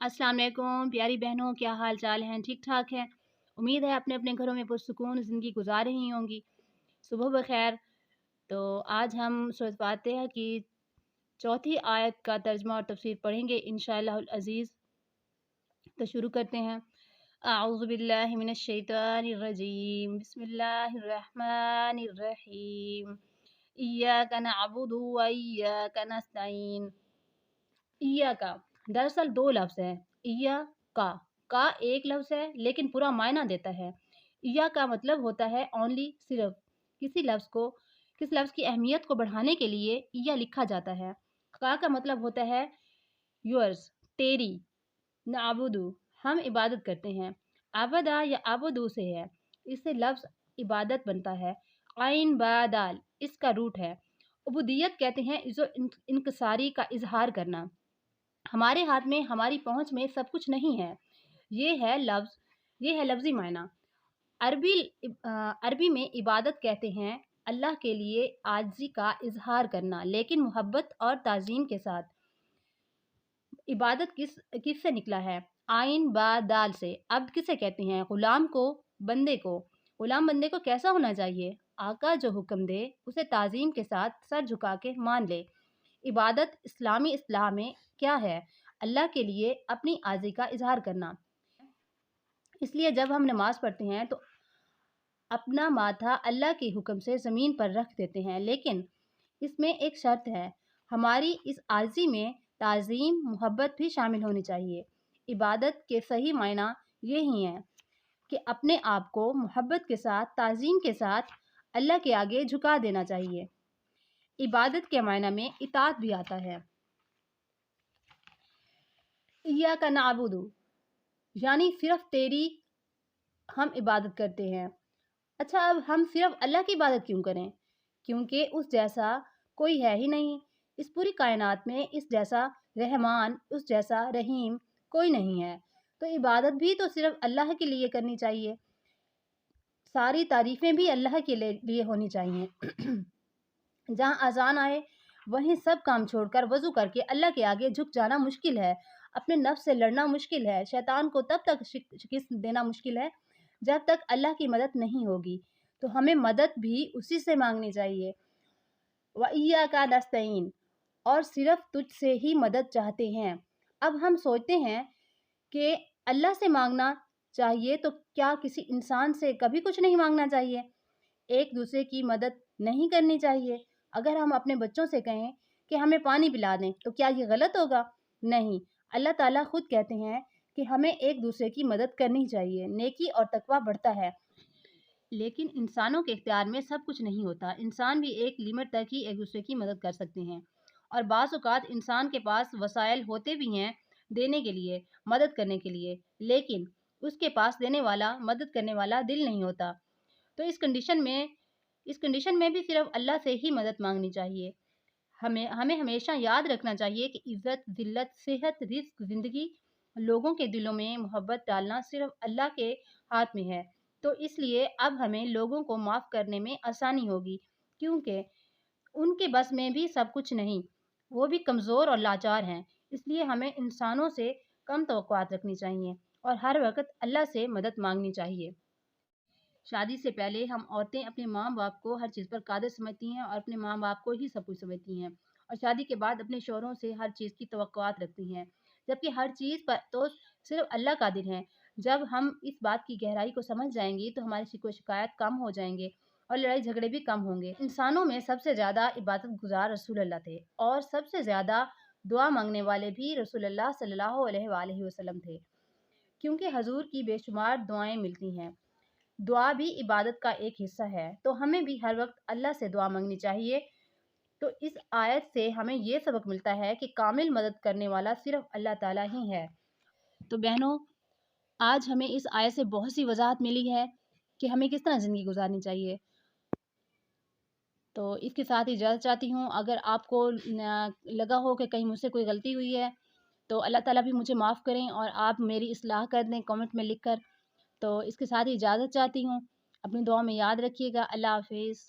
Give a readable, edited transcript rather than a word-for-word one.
अस्सलाम वालेकुम प्यारी बहनों, क्या हाल चाल हैं? ठीक ठाक हैं। उम्मीद है अपने अपने घरों में पुरसुकून ज़िंदगी गुजार रही होंगी। सुबह बखैर। तो आज हम सूरत फातिहा की चौथी आयत का तर्जुमा और तफसीर पढ़ेंगे इंशाअल्लाहुल अज़ीज़। तो शुरू करते हैं। अऊज़ु बिल्लाहि मिनश शैतानिर रजीम, बिस्मिल्लाहिर रहमानिर रहीम। इय्याका नअबुदु व इय्याका नस्तईन। इय्याका दरअसल दो लफ्ज़ हैं। इय्या का एक लफ्ज़ है लेकिन पूरा मायना देता है। इय्या का मतलब होता है ओनली, सिर्फ। किसी लफ्ज़ की अहमियत को बढ़ाने के लिए इय्या लिखा जाता है। का मतलब होता है योर्स, तेरी। नाबुदु हम इबादत करते हैं। आबदा या आबुदु से है, इससे लफ्ज़ इबादत बनता है। आइन बा दाल इसका रूट है। उबूदियत कहते हैं इज़ो इनकसारी का इजहार करना। हमारे हाथ में, हमारी पहुंच में सब कुछ नहीं है। ये है लफ्ज़ी मायना। अरबी में इबादत कहते हैं अल्लाह के लिए आजिज़ी का इजहार करना, लेकिन मोहब्बत और ताज़ीम के साथ। इबादत किससे निकला है? आइन बा दाल से। अब्द किसे कहते हैं? गुलाम को, बंदे को। गुलाम बंदे को कैसा होना चाहिए? आका जो हुक्म दे उसे ताज़ीम के साथ सर झुका के मान ले। इबादत इस्लामी इस्लाह में क्या है? अल्लाह के लिए अपनी आज़ी का इजहार करना। इसलिए जब हम नमाज पढ़ते हैं तो अपना माथा अल्लाह के हुक्म से ज़मीन पर रख देते हैं, लेकिन इसमें एक शर्त है। हमारी इस आज़ी में ताज़ीम, मोहब्बत भी शामिल होनी चाहिए। इबादत के सही मायना यही है कि अपने आप को मोहब्बत के साथ, ताज़ीम के साथ अल्लाह के आगे झुका देना चाहिए। इबादत के मायना में इताअत भी आता है। इय्याका नअबुदु यानी सिर्फ तेरी हम इबादत करते हैं। अच्छा, अब हम सिर्फ अल्लाह की इबादत क्यों करें? क्योंकि उस जैसा कोई है ही नहीं। इस पूरी कायनात में इस जैसा रहमान, उस जैसा रहीम कोई नहीं है। तो इबादत भी तो सिर्फ अल्लाह के लिए करनी चाहिए। सारी तारीफ़ें भी अल्लाह के लिए होनी चाहिए। जहाँ अज़ान आए वहीं सब काम छोड़कर वज़ू करके अल्लाह के आगे झुक जाना मुश्किल है। अपने नफ्स से लड़ना मुश्किल है। शैतान को तब तक शिकस्त देना मुश्किल है जब तक अल्लाह की मदद नहीं होगी। तो हमें मदद भी उसी से मांगनी चाहिए। व इय्याका नस्तईन, और सिर्फ तुझसे ही मदद चाहते हैं। अब हम सोचते हैं कि अल्लाह से मांगना चाहिए, तो क्या किसी इंसान से कभी कुछ नहीं मांगना चाहिए? एक दूसरे की मदद नहीं करनी चाहिए? अगर हम अपने बच्चों से कहें कि हमें पानी पिला दें, तो क्या ये गलत होगा? नहीं। अल्लाह ताला खुद कहते हैं कि हमें एक दूसरे की मदद करनी चाहिए। नेकी और तकवा बढ़ता है। लेकिन इंसानों के इख्तियार में सब कुछ नहीं होता। इंसान भी एक लिमिट तक ही एक दूसरे की मदद कर सकते हैं, और बाज़ औक़ात इंसान के पास वसाइल होते भी हैं देने के लिए, मदद करने के लिए, लेकिन उसके पास देने वाला, मदद करने वाला दिल नहीं होता। तो इस कंडीशन में भी सिर्फ अल्लाह से ही मदद मांगनी चाहिए। हमें हमेशा याद रखना चाहिए कि इज़्ज़त, ज़िल्लत, सेहत, रिज़्क, ज़िंदगी, लोगों के दिलों में मोहब्बत डालना सिर्फ अल्लाह के हाथ में है। तो इसलिए अब हमें लोगों को माफ़ करने में आसानी होगी, क्योंकि उनके बस में भी सब कुछ नहीं। वो भी कमज़ोर और लाचार हैं। इसलिए हमें इंसानों से कम तवक्कुआत रखनी चाहिए और हर वक़्त अल्लाह से मदद मांगनी चाहिए। शादी से पहले हम औरतें अपने माँ बाप को हर चीज़ पर कादिर समझती हैं और अपने माँ बाप को ही सब कुछ समझती हैं, और शादी के बाद अपने शौहरों से हर चीज़ की तवक्कुआत रखती हैं, जबकि हर चीज़ पर तो सिर्फ अल्लाह कादिर हैं। जब हम इस बात की गहराई को समझ जाएंगी तो हमारी शिकवा शिकायत कम हो जाएंगे और लड़ाई झगड़े भी कम होंगे। इंसानों में सबसे ज़्यादा इबादत गुजार रसूल अल्लाह थे, और सबसे ज़्यादा दुआ मांगने वाले भी रसूल अल्लाह सल्लल्लाहु अलैहि वसल्लम थे, क्योंकि हजूर की बेशुमार दुआएं मिलती हैं। दुआ भी इबादत का एक हिस्सा है, तो हमें भी हर वक्त अल्लाह से दुआ मांगनी चाहिए। तो इस आयत से हमें ये सबक मिलता है कि कामिल मदद करने वाला सिर्फ अल्लाह ताला ही है। तो बहनों, आज हमें इस आयत से बहुत सी वजाहत मिली है कि हमें किस तरह ज़िंदगी गुजारनी चाहिए। तो इसके साथ ही इजाज़त चाहती हूँ। अगर आपको लगा हो कि कहीं मुझसे कोई गलती हुई है तो अल्लाह ताला भी मुझे माफ़ करें और आप मेरी इस्लाह कर दें कमेंट में लिख कर। तो इसके साथ ही इजाज़त चाहती हूँ। अपनी दुआ में याद रखिएगा। अल्लाह हाफ़िज़।